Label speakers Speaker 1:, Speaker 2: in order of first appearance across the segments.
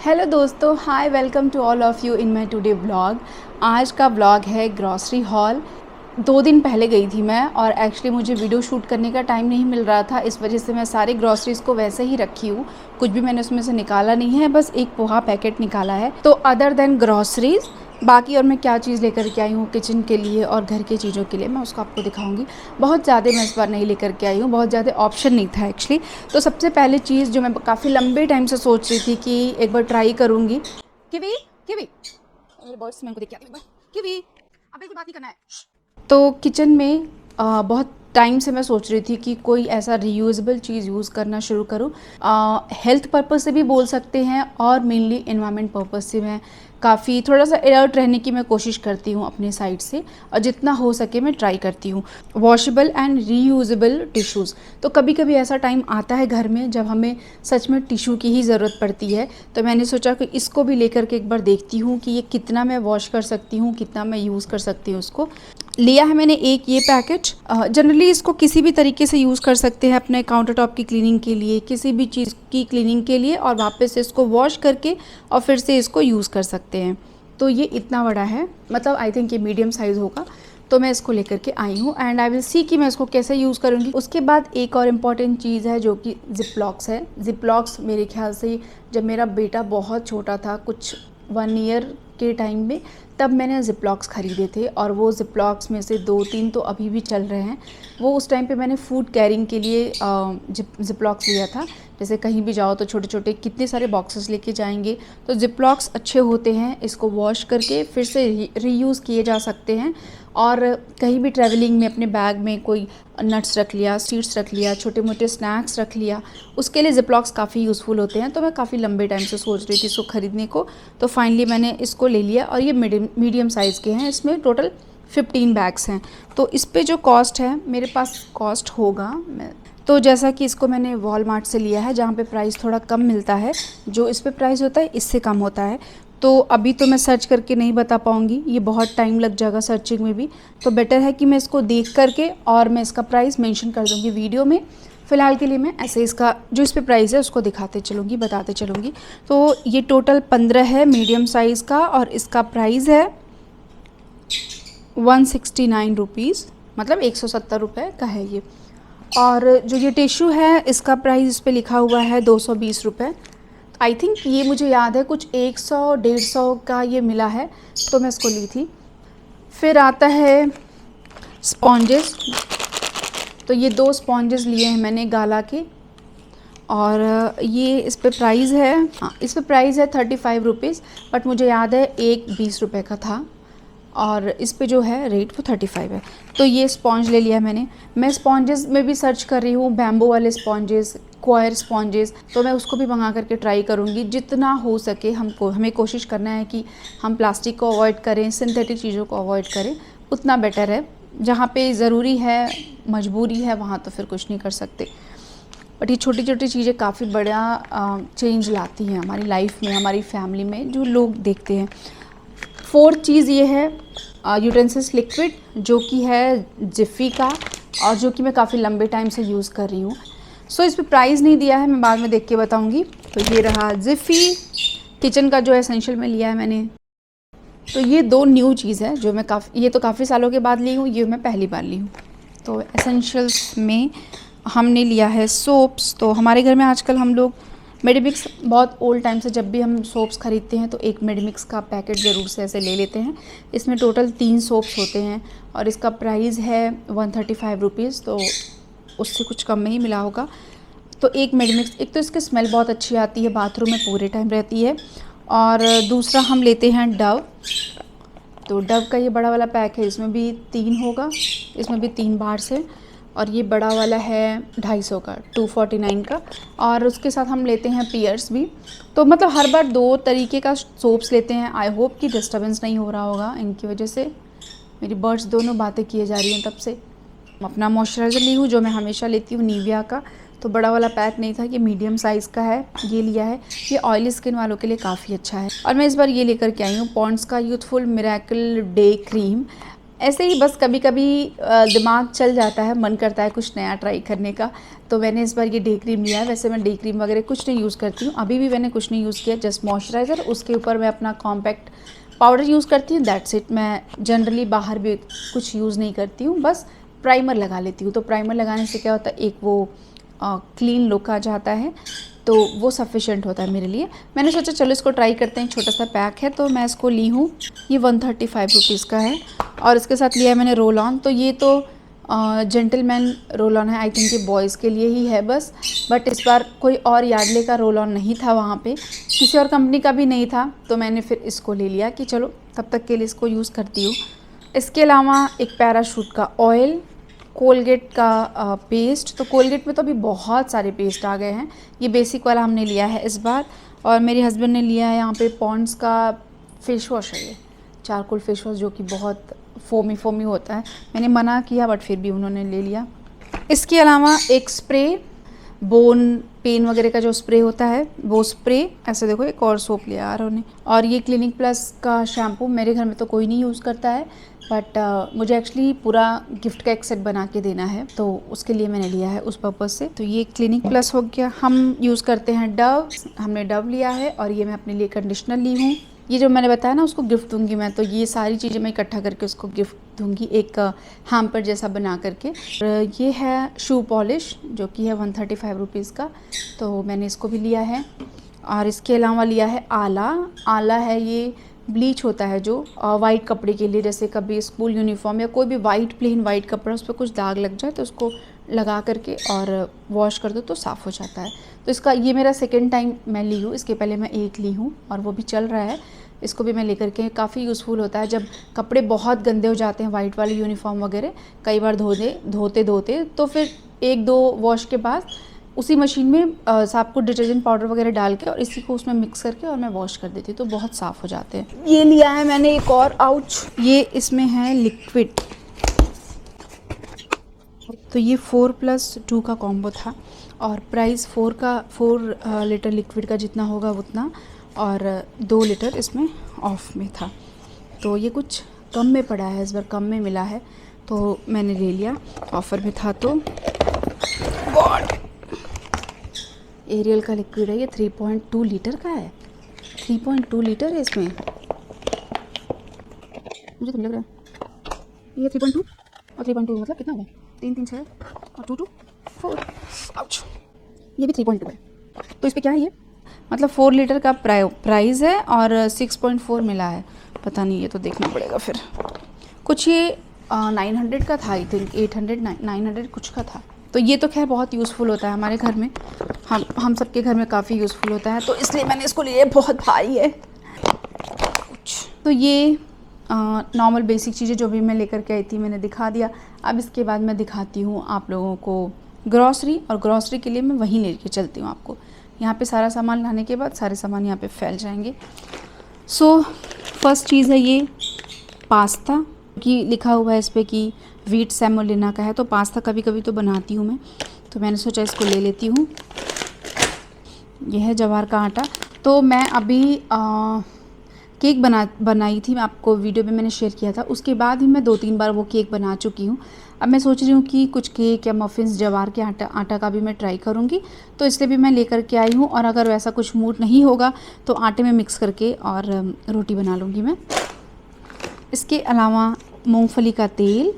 Speaker 1: Hello दोस्तों, hi, welcome to all of you in my today vlog. आज का vlog है ग्रॉसरी हॉल। 2 दिन पहले गई थी मैं और एक्चुअली मुझे वीडियो शूट करने का टाइम नहीं मिल रहा था, इस वजह से मैं सारे ग्रॉसरीज़ को वैसे ही रखी हूँ। कुछ भी मैंने उसमें से निकाला नहीं है, बस एक पोहा पैकेट निकाला है। तो अदर देन ग्रॉसरीज़ बाकी और मैं क्या चीज़ लेकर के आई हूँ किचन के लिए और घर के चीज़ों के लिए मैं उसको आपको दिखाऊंगी। बहुत ज़्यादा मैं इस बार नहीं लेकर के आई हूँ, बहुत ज़्यादा ऑप्शन नहीं था एक्चुअली। तो सबसे पहले चीज़ जो मैं काफ़ी लंबे टाइम से सोच रही थी कि एक बार ट्राई करूँगी। किवी किवी मेरे बर्ड्स मैं उनको देख के आती हूँ। किवी, अबे कोई बात नहीं करना है। तो किचन में बहुत टाइम से मैं सोच रही थी कि कोई ऐसा रीयूजेबल चीज़ यूज़ करना शुरू करूँ। हेल्थ पर्पस से भी बोल सकते हैं और मेनली एनवायरनमेंट पर्पस से मैं काफ़ी थोड़ा सा अलर्ट रहने की मैं कोशिश करती हूँ अपने साइड से, और जितना हो सके मैं ट्राई करती हूँ। Washable and reusable tissues. तो कभी कभी ऐसा टाइम आता है घर में जब हमें सच में टिश्यू की ही ज़रूरत पड़ती है, तो मैंने सोचा कि इसको भी लेकर के एक बार देखती हूँ कि ये कितना मैं वॉश कर सकती हूँ, कितना मैं यूज़ कर सकती हूँ। उसको लिया है मैंने एक ये पैकेट। जनरली इसको किसी भी तरीके से यूज़ कर सकते हैं, अपने काउंटर टॉप की क्लीनिंग के लिए, किसी भी चीज़ की क्लीनिंग के लिए, और वापस से इसको वॉश करके और फिर से इसको यूज़ कर सकते हैं। तो ये इतना बड़ा है, मतलब आई थिंक ये मीडियम साइज़ होगा। तो मैं इसको लेकर के आई हूँ एंड आई विल सी कि मैं इसको कैसे यूज़ करूँगी। उसके बाद एक और इम्पॉर्टेंट चीज़ है जो कि जिप-लॉक्स है। जिप-लॉक्स मेरे ख्याल से जब मेरा बेटा बहुत छोटा था, कुछ 1 ईयर के टाइम में, तब मैंने जिप-लॉक्स ख़रीदे थे, और वो जिप-लॉक्स में से 2-3 तो अभी भी चल रहे हैं। वो उस टाइम पे मैंने फूड कैरिंग के लिए जिप-लॉक्स लिया था। जैसे कहीं भी जाओ तो छोटे छोटे कितने सारे बॉक्सेस लेके जाएंगे, तो जिप-लॉक्स अच्छे होते हैं। इसको वॉश करके फिर से रीयूज़ किए जा सकते हैं, और कहीं भी ट्रैवलिंग में अपने बैग में कोई नट्स रख लिया, सीड्स रख लिया, छोटे मोटे स्नैक्स रख लिया, उसके लिए जिप-लॉक्स काफ़ी यूज़फुल होते हैं। तो मैं काफ़ी लंबे टाइम से सोच रही थी इसको ख़रीदने को, तो फाइनली मैंने इसको ले लिया। और ये मीडियम साइज़ के हैं, इसमें टोटल 15 बैग्स हैं। तो इस पे जो कॉस्ट है, मेरे पास कॉस्ट होगा, तो जैसा कि इसको मैंने वॉलमार्ट से लिया है, जहाँ पे प्राइस थोड़ा कम मिलता है। जो इस पे प्राइस होता है इससे कम होता है। तो अभी तो मैं सर्च करके नहीं बता पाऊँगी, ये बहुत टाइम लग जाएगा सर्चिंग में भी। तो बेटर है कि मैं इसको देख करके और मैं इसका प्राइस मेंशन कर दूँगी वीडियो में। फ़िलहाल के लिए मैं ऐसे इसका जो इस पे प्राइस है उसको दिखाते चलूँगी, बताते चलूँगी। तो ये टोटल 15 है मीडियम साइज़ का, और इसका प्राइस है 169 रुपीज़, मतलब 170 रुपये का है ये। और जो ये टिश्यू है इसका प्राइस इस पे लिखा हुआ है 220 रुपये। आई थिंक ये मुझे याद है कुछ 100-150 का ये मिला है, तो मैं इसको ली थी। फिर आता है स्पॉन्जेस। तो ये 2 स्पॉन्जेस लिए हैं मैंने गाला के, और ये इस पे प्राइस है, हाँ इस पे प्राइस है 35 रुपीज़, बट मुझे याद है एक 20 रुपये का था, और इस पे जो है रेट वो 35 है। तो ये स्पॉन्ज ले लिया मैंने। मैं स्पॉन्जेस में भी सर्च कर रही हूँ, बैम्बू वाले स्पॉन्जेस, क्वायर स्पॉन्जेस, तो मैं उसको भी मंगा करके ट्राई करूँगी। जितना हो सके हमें कोशिश करना है कि हम प्लास्टिक को अवॉइड करें, सिंथेटिक चीज़ों को अवॉइड करें, उतना बेटर है। जहाँ पे ज़रूरी है, मजबूरी है, वहाँ तो फिर कुछ नहीं कर सकते। बट ये छोटी छोटी चीज़ें काफ़ी बड़ा चेंज लाती हैं हमारी लाइफ में, हमारी फैमिली में, जो लोग देखते हैं। 4th चीज़ ये है यूटेंसिल्स लिक्विड, जो कि है जिफ़ी का, और जो कि मैं काफ़ी लंबे टाइम से यूज़ कर रही हूँ। सो इस पे प्राइस नहीं दिया है, मैं बाद में देख के बताऊँगी। तो ये रहा जिफ़ी किचन का जो एसेंशियल में लिया है मैंने। तो ये 2 न्यू चीज़ है जो मैं ये तो काफ़ी सालों के बाद ली हूँ, ये मैं पहली बार ली हूँ। तो एसेंशियल्स में हमने लिया है सोप्स। तो हमारे घर में आजकल हम लोग मेडिमिक्स, बहुत ओल्ड टाइम से जब भी हम सोप्स ख़रीदते हैं तो एक मेडिमिक्स का पैकेट ज़रूर से ऐसे ले लेते हैं। इसमें टोटल 3 सोप्स होते हैं, और इसका प्राइस है 135 रुपीज़, तो उससे कुछ कम में ही मिला होगा। तो एक मेडिमिक्स, एक तो इसकी स्मेल बहुत अच्छी आती है, बाथरूम में पूरे टाइम रहती है, और दूसरा हम लेते हैं डव। तो डव का ये बड़ा वाला पैक है, इसमें भी 3 होगा, इसमें भी 3 बार से, और ये बड़ा वाला है 250 का, 249 का। और उसके साथ हम लेते हैं पियर्स भी। तो मतलब हर बार 2 तरीके का सोप्स लेते हैं। आई होप कि डिस्टर्बेंस नहीं हो रहा होगा इनकी वजह से। मेरी बर्ड्स दोनों बातें किए जा रही हैं तब से। अपना मॉइस्चराइज़र ली हूँ जो मैं हमेशा लेती हूँ, निविया का। तो बड़ा वाला पैक नहीं था, ये मीडियम साइज़ का है, ये लिया है। ये ऑयली स्किन वालों के लिए काफ़ी अच्छा है। और मैं इस बार ये लेकर के आई हूँ पॉन्ड्स का यूथफुल मिरेकल डे क्रीम। ऐसे ही बस कभी कभी दिमाग चल जाता है, मन करता है कुछ नया ट्राई करने का। तो मैंने इस बार ये डे क्रीम लिया है। वैसे मैं डे क्रीम वगैरह कुछ नहीं यूज़ करती हूँ, अभी भी मैंने कुछ नहीं यूज़ किया, जस्ट मॉइस्चराइज़र, उसके ऊपर मैं अपना कॉम्पैक्ट पाउडर यूज़ करती हूँ, दैट्स इट। मैं जनरली बाहर भी कुछ यूज़ नहीं करती हूँ, बस प्राइमर लगा लेती हूँ। तो प्राइमर लगाने से क्या होता है, एक वो क्लीन लुक आ जाता है, तो वो सफिशेंट होता है मेरे लिए। मैंने सोचा चलो इसको ट्राई करते हैं, छोटा सा पैक है तो मैं इसको ली हूँ। ये 135 रुपीज़ का है और इसके साथ लिया है मैंने रोल ऑन। तो ये तो जेंटलमैन रोल ऑन है, आई थिंक ये बॉयज़ के लिए ही है बस। बट इस बार कोई और यार्डले का रोल ऑन नहीं था वहाँ पे, किसी और कंपनी का भी नहीं था, तो मैंने फिर इसको ले लिया कि चलो तब तक के लिए इसको यूज़ करती हूँ। इसके अलावा एक पैराशूट का ऑयल, कोलगेट का पेस्ट। तो कोलगेट में तो अभी बहुत सारे पेस्ट आ गए हैं, ये बेसिक वाला हमने लिया है इस बार। और मेरे हस्बैंड ने लिया है यहाँ पे पॉन्ड्स का फेस वॉश है, ये चारकोल फेस वॉश, जो कि बहुत फोमी फोमी होता है। मैंने मना किया बट फिर भी उन्होंने ले लिया। इसके अलावा एक स्प्रे, बोन पेन वगैरह का जो स्प्रे होता है वो स्प्रे। ऐसे देखो एक और सोप लिया यार उन्होंने। और ये क्लिनिक प्लस का शैम्पू, मेरे घर में तो कोई नहीं यूज़ करता है, बट मुझे एक्चुअली पूरा गिफ्ट का एक सेट बना के देना है, तो उसके लिए मैंने लिया है उस पर्पज़ से। तो ये क्लिनिक प्लस हो गया। हम यूज़ करते हैं डव, हमने डव लिया है। और ये मैं अपने लिए कंडीशनर ली हूँ। ये जो मैंने बताया ना उसको गिफ्ट दूंगी मैं, तो ये सारी चीज़ें मैं इकट्ठा करके उसको गिफ्ट दूंगी, एक हैम्पर जैसा बना करके। और ये है शू पॉलिश, जो कि है 135 रुपीज़ का, तो मैंने इसको भी लिया है। और इसके अलावा लिया है आला। आला है ये ब्लीच होता है जो वाइट कपड़े के लिए, जैसे कभी स्कूल यूनिफॉर्म या कोई भी वाइट प्लेन वाइट कपड़ा उस पर कुछ दाग लग जाए तो उसको लगा करके और वॉश कर दो तो साफ़ हो जाता है। तो इसका ये मेरा सेकंड टाइम मैं ली हूँ, इसके पहले मैं एक ली हूँ और वो भी चल रहा है। इसको भी मैं लेकर के, काफ़ी यूज़फुल होता है जब कपड़े बहुत गंदे हो जाते हैं, वाइट वाले यूनिफॉर्म वगैरह, कई बार धोते तो फिर एक दो वॉश के बाद उसी मशीन में साफ को डिटर्जेंट पाउडर वगैरह डाल के और इसी को उसमें मिक्स करके और मैं वॉश कर देती हूँ, तो बहुत साफ़ हो जाते हैं। ये लिया है मैंने एक और, आउच, ये इसमें है लिक्विड। तो ये 4+2 का कॉम्बो था और प्राइस 4 लीटर लिक्विड का जितना होगा उतना, और 2 लीटर इसमें ऑफ में था। तो ये कुछ कम में पड़ा है, इस बार कम में मिला है तो मैंने ले लिया, ऑफ़र में था। तो गॉड, एरियल का लिक्विड है, ये 3.2 लीटर का है। 3.2 लीटर है इसमें, मुझे तो लग रहा है ये 3.2 और 3.2 मतलब कितना होगा, 3 3 6 और 2 2 4, आउच, ये भी 3.2 है। तो इस पर क्या है, ये मतलब 4 लीटर का प्राइस है और 6.4 मिला है, पता नहीं, ये तो देखना पड़ेगा फिर। कुछ ये 900 का था, आई थिंक 800 900 कुछ का था। तो ये तो खैर बहुत यूज़फुल होता है हमारे घर में, हम सबके घर में काफ़ी यूज़फुल होता है, तो इसलिए मैंने इसको लिया। बहुत भारी है कुछ। तो ये नॉर्मल बेसिक चीज़ें जो भी मैं लेकर के आई थी मैंने दिखा दिया। अब इसके बाद मैं दिखाती हूँ आप लोगों को ग्रॉसरी, और ग्रॉसरी के लिए मैं वहीं लेके चलती हूँ आपको। यहाँ पे सारा सामान लाने के बाद सारे सामान यहाँ पे फैल जाएंगे। सो फर्स्ट चीज़ है ये पास्ता, कि लिखा हुआ है इस पर कि व्हीट सेमोलिना का है, तो पास्ता कभी कभी तो बनाती हूँ मैं, तो मैंने सोचा इसको ले लेती हूँ। यह है ज्वार का आटा। तो मैं अभी केक बनाई थी, मैं आपको वीडियो में मैंने शेयर किया था, उसके बाद ही मैं 2-3 बार वो केक बना चुकी हूँ। अब मैं सोच रही हूँ कि कुछ केक या मफ़िन्स ज्वार के आटा का भी मैं ट्राई करूँगी, तो इसलिए भी मैं लेकर के आई हूँ। और अगर वैसा कुछ मूड नहीं होगा तो आटे में मिक्स करके और रोटी बना लूँगी मैं। इसके अलावा मूंगफली का तेल,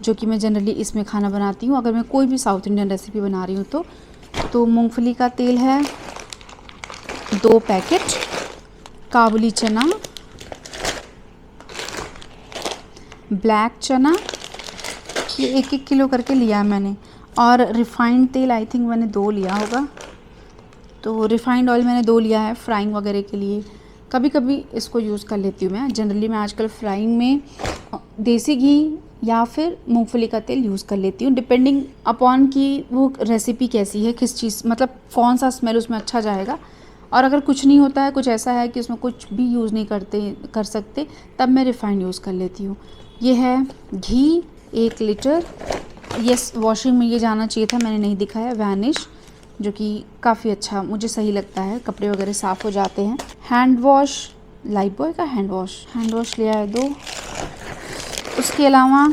Speaker 1: जो कि मैं जनरली इसमें खाना बनाती हूँ अगर मैं कोई भी साउथ इंडियन रेसिपी बना रही हूँ तो मूंगफली का तेल है 2 पैकेट। काबुली चना, ब्लैक चना, ये 1-1 किलो करके लिया है मैंने। और रिफ़ाइंड तेल आई थिंक मैंने 2 लिया होगा, तो रिफ़ाइंड ऑयल मैंने 2 लिया है फ्राइंग वगैरह के लिए। कभी कभी इसको यूज़ कर लेती हूँ मैं, जनरली मैं आजकल फ्राइंग में देसी घी या फिर मूंगफली का तेल यूज़ कर लेती हूँ, डिपेंडिंग अपॉन कि वो रेसिपी कैसी है, किस चीज़, मतलब कौन सा स्मेल उसमें अच्छा जाएगा। और अगर कुछ नहीं होता है, कुछ ऐसा है कि उसमें कुछ भी यूज़ नहीं कर सकते, तब मैं रिफ़ाइंड यूज़ कर लेती हूँ। ये है घी 1 लीटर, ये वॉशिंग में ये जाना चाहिए था, मैंने नहीं दिखाया। वैनिश, जो कि काफ़ी अच्छा मुझे सही लगता है, कपड़े वगैरह साफ़ हो जाते हैं। हैंड वॉश, लाइफबॉय का हैंड वॉश लिया है 2। उसके अलावा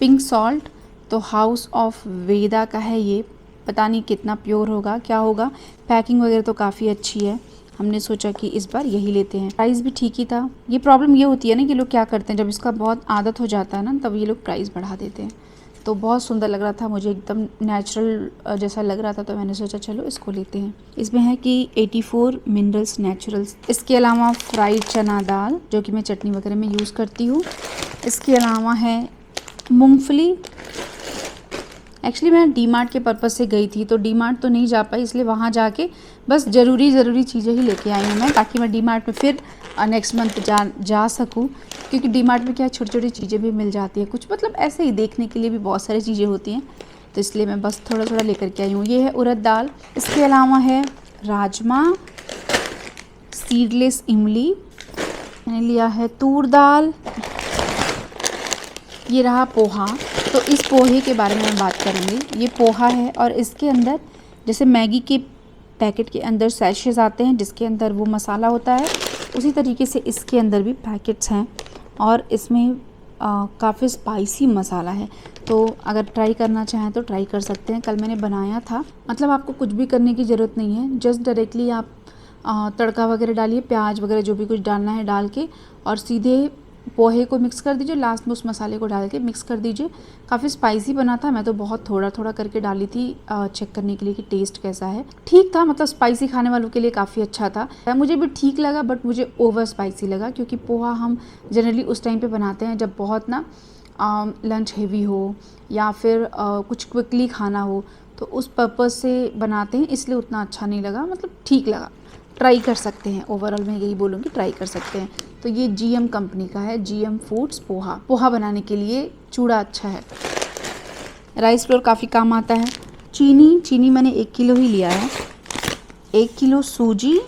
Speaker 1: पिंक सॉल्ट, तो हाउस ऑफ वेदा का है ये, पता नहीं कितना प्योर होगा, क्या होगा। पैकिंग वगैरह तो काफ़ी अच्छी है, हमने सोचा कि इस बार यही लेते हैं। प्राइस भी ठीक ही था। ये प्रॉब्लम ये होती है ना कि लोग क्या करते हैं, जब इसका बहुत आदत हो जाता है ना, तब ये लोग प्राइस बढ़ा देते हैं। तो बहुत सुंदर लग रहा था मुझे, एकदम नेचुरल जैसा लग रहा था, तो मैंने सोचा चलो इसको लेते हैं। इसमें है कि 84 मिनरल्स नेचुरल्स। इसके अलावा फ्राइड चना दाल, जो कि मैं चटनी वगैरह में यूज़ करती हूँ। इसके अलावा है मूंगफली। एक्चुअली मैं डीमार्ट के पर्पज़ से गई थी, तो डीमार्ट तो नहीं जा पाई, इसलिए वहाँ जाके बस ज़रूरी चीज़ें ही लेके आई हूँ मैं, ताकि मैं डीमार्ट में फिर नेक्स्ट मंथ जा सकूँ। क्योंकि डीमार्ट में क्या छोटी छोटी चीज़ें भी मिल जाती है, कुछ मतलब ऐसे ही देखने के लिए भी बहुत सारी चीज़ें होती हैं, तो इसलिए मैं बस थोड़ा थोड़ा लेकर के आई हूँ। ये है उड़द दाल। इसके अलावा है राजमा, सीडलेस इमली, मैंने लिया है तूर दाल, ये रहा पोहा। तो इस पोहे के बारे में मैं बात करूँगी। ये पोहा है और इसके अंदर जैसे मैगी के पैकेट के अंदर सैशेस आते हैं जिसके अंदर वो मसाला होता है, उसी तरीके से इसके अंदर भी पैकेट्स हैं और इसमें काफ़ी स्पाइसी मसाला है। तो अगर ट्राई करना चाहें तो ट्राई कर सकते हैं। कल मैंने बनाया था, मतलब आपको कुछ भी करने की ज़रूरत नहीं है, जस्ट डायरेक्टली आप तड़का वगैरह डालिए, प्याज वगैरह जो भी कुछ डालना है डाल के, और सीधे पोहे को मिक्स कर दीजिए, लास्ट में उस मसाले को डाल के मिक्स कर दीजिए। काफ़ी स्पाइसी बना था, मैं तो बहुत थोड़ा थोड़ा करके डाली थी चेक करने के लिए कि टेस्ट कैसा है। ठीक था, मतलब स्पाइसी खाने वालों के लिए काफ़ी अच्छा था। मुझे भी ठीक लगा, बट मुझे ओवर स्पाइसी लगा, क्योंकि पोहा हम जनरली उस टाइम पे बनाते हैं जब बहुत ना लंच हेवी हो या फिर कुछ क्विकली खाना हो, तो उस पर्पज़ से बनाते हैं, इसलिए उतना अच्छा नहीं लगा, मतलब ठीक लगा। ट्राई कर सकते हैं, ओवरऑल मैं यही बोलूँगी, ट्राई कर सकते हैं। तो ये GM कंपनी का है, GM फूड्स पोहा बनाने के लिए चूड़ा अच्छा है। राइस फ्लोर काफ़ी काम आता है। चीनी मैंने 1 किलो ही लिया है। 1 किलो सूजी,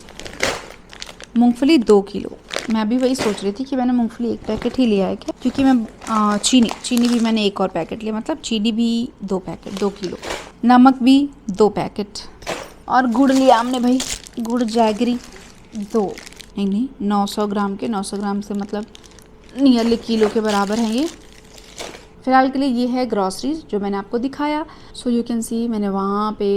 Speaker 1: मूंगफली 2 किलो। मैं भी वही सोच रही थी कि मैंने मूंगफली 1 पैकेट ही लिया है क्या, क्योंकि मैं चीनी भी मैंने 1 और पैकेट लिया, मतलब चीनी भी 2 पैकेट, 2 किलो। नमक भी 2 पैकेट, और गुड़ लिया हमने भाई, गुड़ जैगरी 2, नहीं 900 ग्राम के, 900 ग्राम से मतलब नियरली किलो के बराबर हैं ये। फ़िलहाल के लिए ये है ग्रॉसरीज जो मैंने आपको दिखाया। सो यू कैन सी मैंने वहाँ पे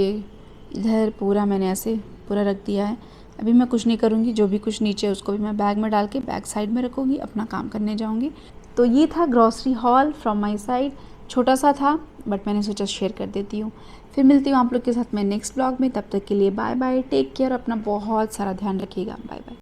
Speaker 1: इधर पूरा मैंने ऐसे पूरा रख दिया है। अभी मैं कुछ नहीं करूँगी, जो भी कुछ नीचे है उसको भी मैं बैग में डाल के बैक साइड में रखूँगी, अपना काम करने जाऊँगी। तो ये था grocery hall from my side. छोटा सा था बट मैंने सोचा शेयर कर देती हूँ। फिर मिलती हूँ आप लोग के साथ मैं नेक्स्ट ब्लॉग में, तब तक के लिए बाय बाय, टेक केयर, अपना बहुत सारा ध्यान रखिएगा, बाय बाय।